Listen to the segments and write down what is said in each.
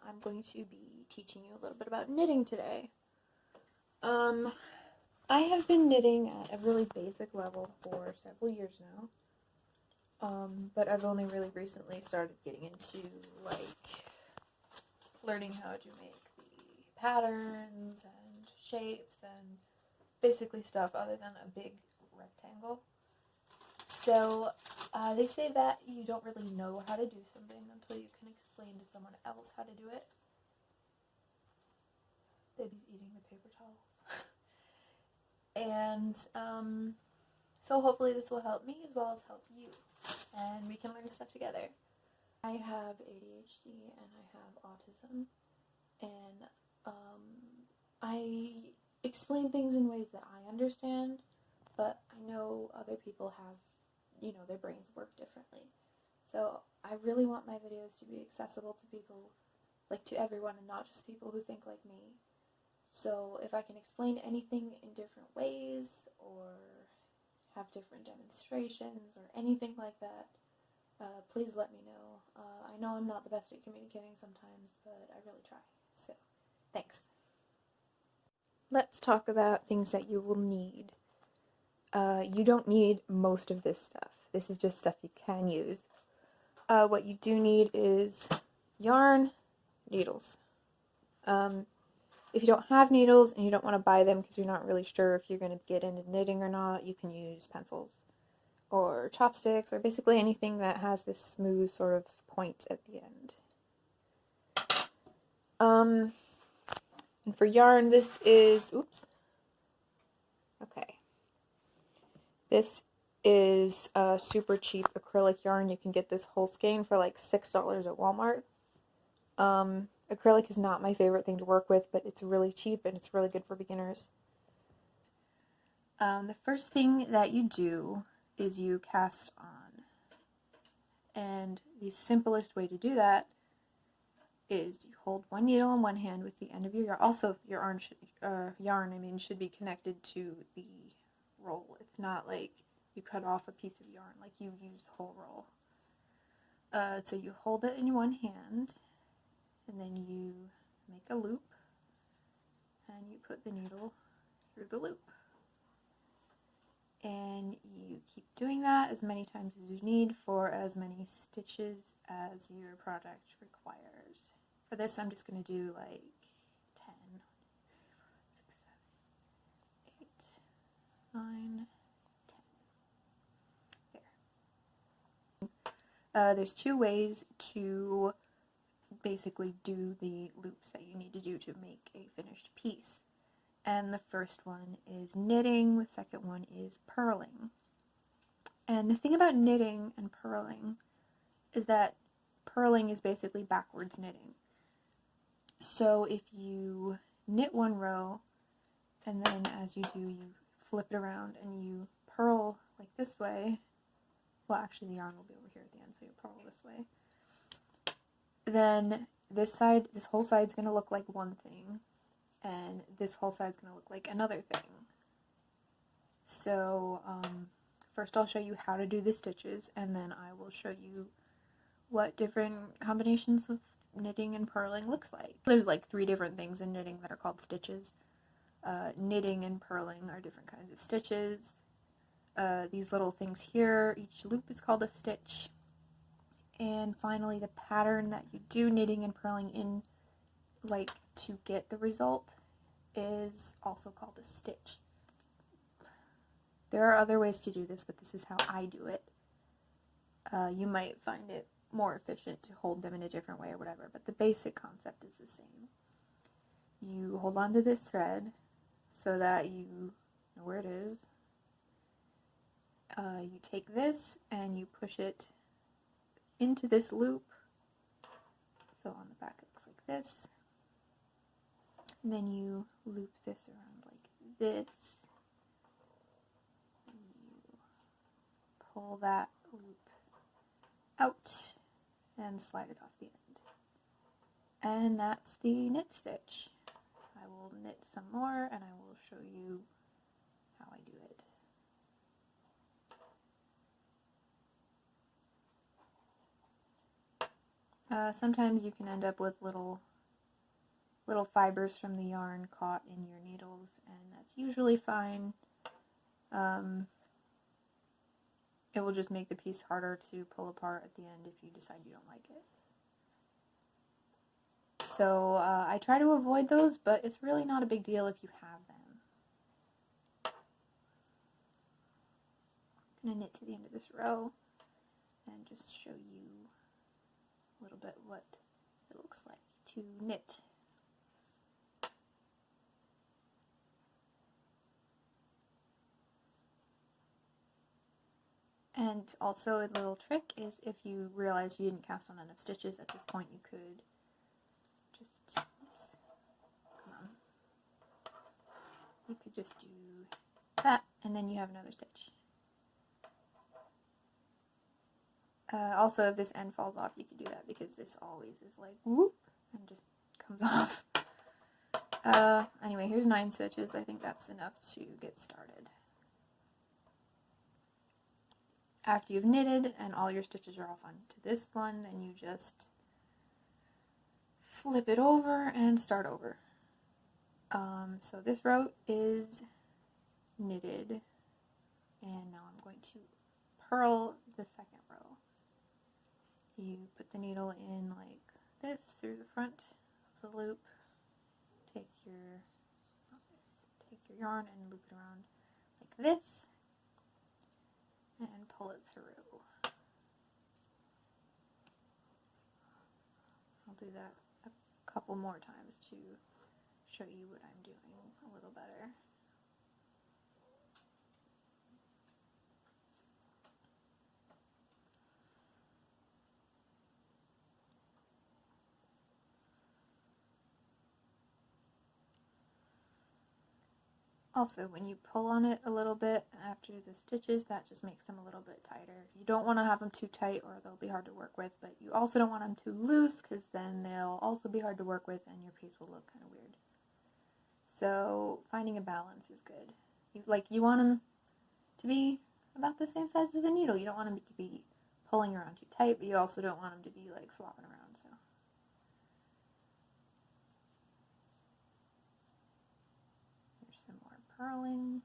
I'm going to be teaching you a little bit about knitting today. I have been knitting at a really basic level for several years now, but I've only really recently started getting into, like, learning how to make the patterns and shapes and basically stuff other than a big rectangle. So, they say that you don't really know how to do something until you can explain to someone else how to do it. Baby's eating the paper towels. And, so hopefully this will help me as well as help you, and we can learn stuff together. I have ADHD and I have autism, and, I explain things in ways that I understand, but I know other people have, their brains work differently. So I really want my videos to be accessible to people, like to everyone, and not just people who think like me. So if I can explain anything in different ways, or have different demonstrations, or anything like that, please let me know. I know I'm not the best at communicating sometimes, but I really try. So, thanks. Let's talk about things that you will need. You don't need most of this stuff. This is just stuff you can use. What you do need is yarn, needles. If you don't have needles and you don't want to buy them because you're not really sure if you're going to get into knitting or not, you can use pencils or chopsticks or basically anything that has this smooth sort of point at the end. And for yarn, this is, this is super cheap acrylic yarn. You can get this whole skein for like $6 at Walmart. Acrylic is not my favorite thing to work with, but it's really cheap and it's really good for beginners. The first thing that you do is you cast on. And the simplest way to do that is you hold one needle in one hand with the end of your yarn. Also, your yarn should be connected to the roll. It's not like you cut off a piece of yarn, like you use the whole roll. So you hold it in one hand, and then you make a loop, and you put the needle through the loop. And you keep doing that as many times as you need for as many stitches as your project requires. For this, I'm just going to do like 10, 6, 7, 8, 9, 10. There. There's two ways to basically do the loops that you need to do to make a finished piece. And the first one is knitting, the second one is purling. And the thing about knitting and purling is that purling is basically backwards knitting. So if you knit one row, and then as you do, you flip it around and you purl like this way, well, actually the yarn will be over here at the end, so you purl this way, then this whole side is going to look like one thing, and this whole side is going to look like another thing. So first I'll show you how to do the stitches, and then I will show you what different combinations of knitting and purling looks like. There's like 3 different things in knitting that are called stitches. Knitting and purling are different kinds of stitches. These little things here, each loop is called a stitch. And finally, the pattern that you do knitting and purling in, like, to get the result is also called a stitch. There are other ways to do this, but this is how I do it. You might find it more efficient to hold them in a different way or whatever, but the basic concept is the same. You hold on to this thread so that you know where it is. You take this and you push it into this loop. So on the back it looks like this. And then you loop this around like this. And you pull that loop out and slide it off the end. And that's the knit stitch. I will knit some more and I will show you how I do it. Sometimes you can end up with little fibers from the yarn caught in your needles, and that's usually fine. It will just make the piece harder to pull apart at the end if you decide you don't like it. So I try to avoid those, but it's really not a big deal if you have them. I'm going to knit to the end of this row and just show you a little bit what it looks like to knit. And also a little trick is if you realize you didn't cast on enough stitches at this point, you could just, oops, come on, you could just do that and then you have another stitch. Also, if this end falls off, you could do that because this always is like whoop and just comes off. Anyway, here's 9 stitches. I think that's enough to get started. After you've knitted and all your stitches are off onto this one, then you just flip it over and start over. So this row is knitted, and now I'm going to purl the second row. You put the needle in like this through the front of the loop, take your yarn and loop it around like this, and pull it through. I'll do that a couple more times to show you what I'm doing a little better. Also, when you pull on it a little bit after the stitches, that just makes them a little bit tighter. You don't want to have them too tight or they'll be hard to work with, but you also don't want them too loose because then they'll also be hard to work with and your piece will look kind of weird. So finding a balance is good. You want them to be about the same size as the needle. You don't want them to be pulling around too tight, but you also don't want them to be like flopping around. So here's some more purling.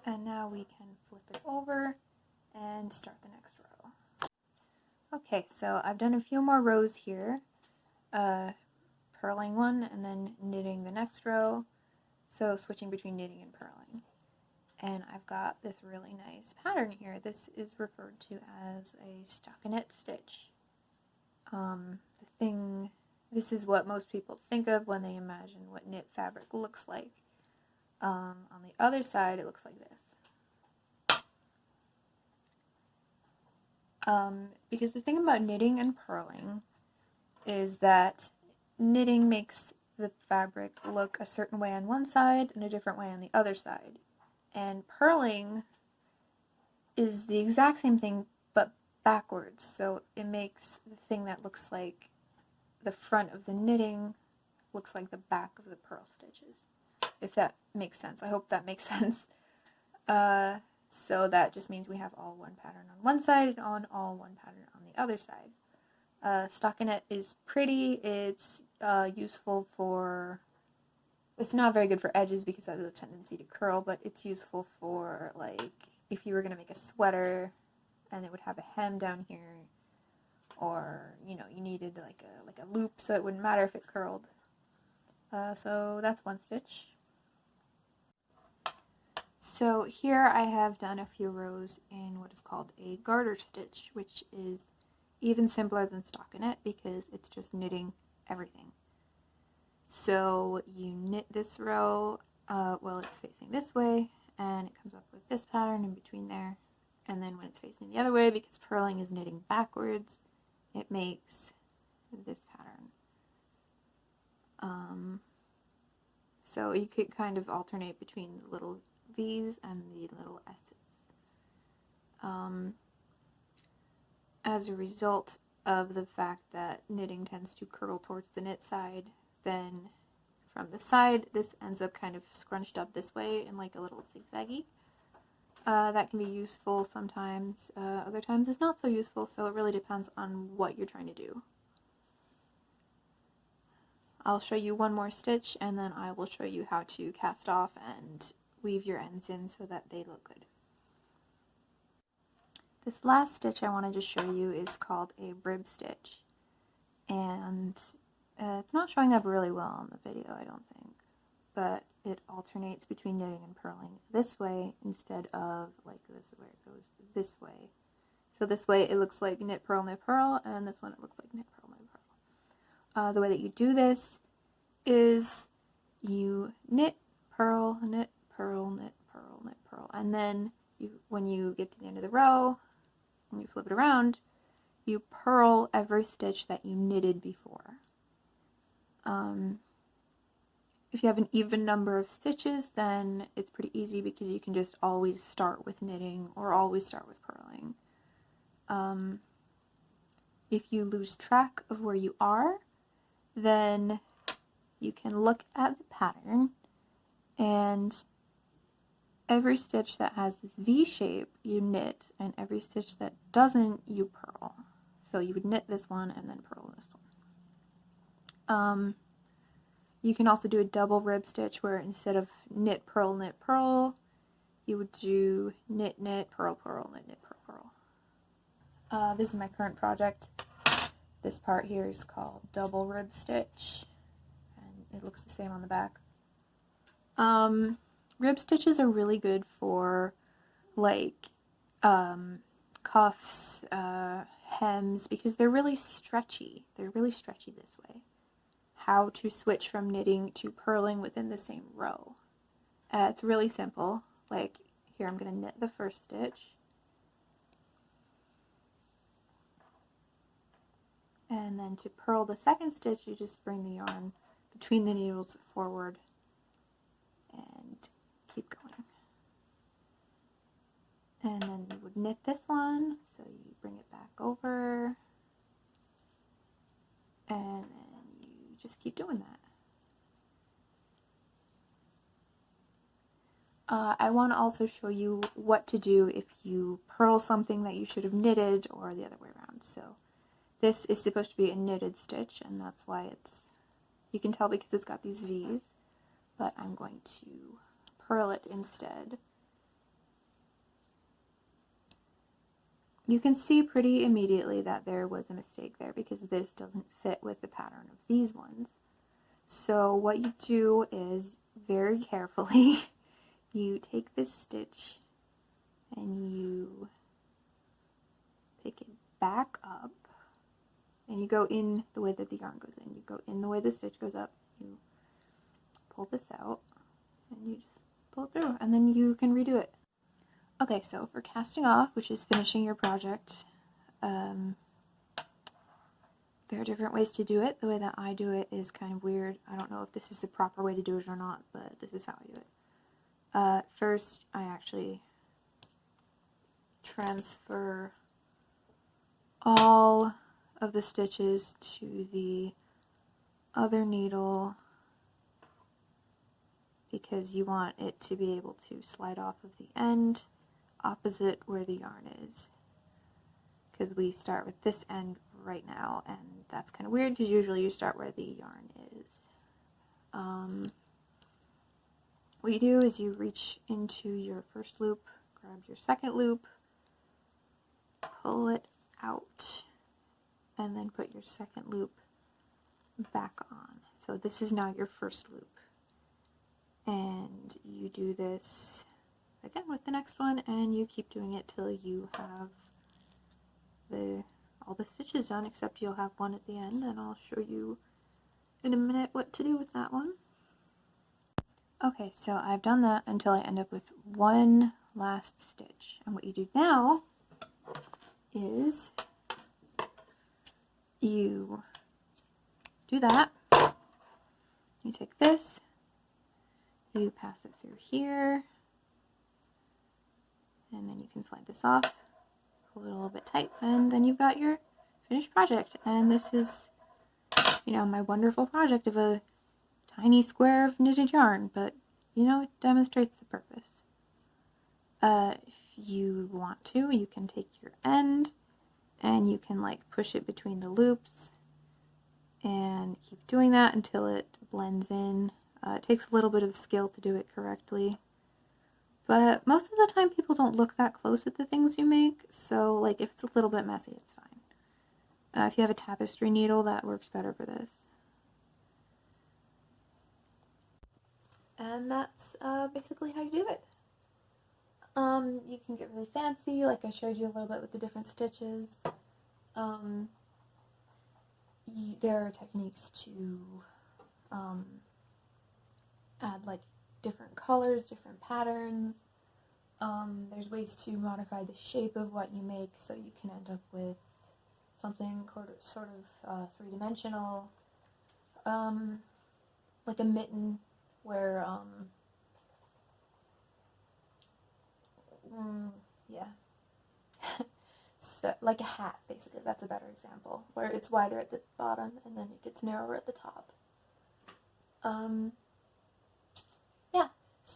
And now we can flip it over and start the next row. Okay, so I've done a few more rows here, purling one and then knitting the next row, so switching between knitting and purling. And I've got this really nice pattern here. This is referred to as a stockinette stitch. This is what most people think of when they imagine what knit fabric looks like. On the other side, it looks like this. Because the thing about knitting and purling is that knitting makes the fabric look a certain way on one side and a different way on the other side. And purling is the exact same thing, but backwards. So it makes the thing that looks like the front of the knitting looks like the back of the purl stitches. If that makes sense. I hope that makes sense. So that just means we have all one pattern on one side and all one pattern on the other side. Stockinette is pretty. It's useful for, it's not very good for edges because it has a tendency to curl, but it's useful for, like, if you were going to make a sweater and it would have a hem down here, or, you know, you needed like a loop so it wouldn't matter if it curled. So that's one stitch. So here I have done a few rows in what is called a garter stitch, which is even simpler than stockinette because it's just knitting everything. So you knit this row, well, it's facing this way, and it comes up with this pattern in between there. And then when it's facing the other way, because purling is knitting backwards, it makes this pattern. So you could kind of alternate between the little V's and the little S's. As a result of the fact that knitting tends to curl towards the knit side, then from the side this ends up kind of scrunched up this way and like a little zigzaggy. That can be useful sometimes, other times it's not so useful, so it really depends on what you're trying to do. I'll show you one more stitch and then I will show you how to cast off and weave your ends in so that they look good. This last stitch I wanted to show you is called a rib stitch, and it's not showing up really well on the video, I don't think, but it alternates between knitting and purling this way instead of like this, where it goes this way. So this way it looks like knit, purl, and this one it looks like knit, purl, knit, purl. The way that you do this is you knit, purl, knit, purl, knit, purl, knit, purl, and then when you get to the end of the row, when you flip it around, you purl every stitch that you knitted before. If you have an even number of stitches, then it's pretty easy because you can just always start with knitting or always start with purling. If you lose track of where you are, then you can look at the pattern, and every stitch that has this V shape you knit, and every stitch that doesn't you purl. So you would knit this one and then purl this one. You can also do a double rib stitch where instead of knit, purl, you would do knit, knit, purl, purl, knit, knit, purl, purl. This is my current project. This part here is called double rib stitch, and it looks the same on the back. Rib stitches are really good for like cuffs, hems, because they're really stretchy. They're really stretchy this way. How to switch from knitting to purling within the same row. It's really simple. Like here, I'm going to knit the first stitch. And then to purl the second stitch, you just bring the yarn between the needles forward and keep going. And then you would knit this one, so you bring it back over, and then you just keep doing that. I want to also show you what to do if you purl something that you should have knitted, or the other way around. So this is supposed to be a knitted stitch, and that's why you can tell because it's got these V's, but I'm going to purl it instead. You can see pretty immediately that there was a mistake there because this doesn't fit with the pattern of these ones. So what you do is, very carefully, you take this stitch and you pick it back up, and you go in the way that the yarn goes in. You go in the way the stitch goes up, you pull this out, and you just pull it through, and then you can redo it. Okay, so for casting off, which is finishing your project, there are different ways to do it. The way that I do it is kind of weird. I don't know if this is the proper way to do it or not, but this is how I do it. First, I actually transfer all of the stitches to the other needle because you want it to be able to slide off of the end opposite where the yarn is, because we start with this end right now, and that's kind of weird because usually you start where the yarn is. What you do is you reach into your first loop, grab your second loop, pull it out, and then put your second loop back on. So this is now your first loop. And you do this again with the next one, and you keep doing it till you have all the stitches done, except you'll have one at the end, and I'll show you in a minute what to do with that one. Okay, so I've done that until I end up with one last stitch. And what you do now is you do that. You take this, you pass it through here, and then you can slide this off, hold it a little bit tight, and then you've got your finished project. And this is, you know, my wonderful project of a tiny square of knitted yarn, but, you know, it demonstrates the purpose. If you want to, you can take your end and you can like push it between the loops and keep doing that until it blends in. It takes a little bit of skill to do it correctly, but most of the time people don't look that close at the things you make, so like if it's a little bit messy, it's fine. If you have a tapestry needle, that works better for this. And that's basically how you do it. You can get really fancy, like I showed you a little bit with the different stitches. There are techniques to add like different colors, different patterns. There's ways to modify the shape of what you make so you can end up with something sort of three-dimensional, like a mitten where yeah. So, like a hat, basically. That's a better example, where it's wider at the bottom and then it gets narrower at the top. Yeah,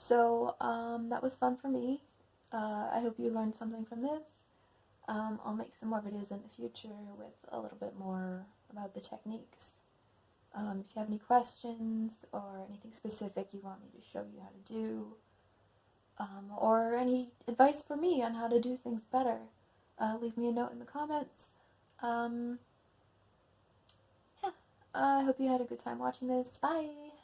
so that was fun for me. I hope you learned something from this. I'll make some more videos in the future with a little bit more about the techniques. If you have any questions or anything specific you want me to show you how to do, or any advice for me on how to do things better, leave me a note in the comments. Yeah, I hope you had a good time watching this. Bye!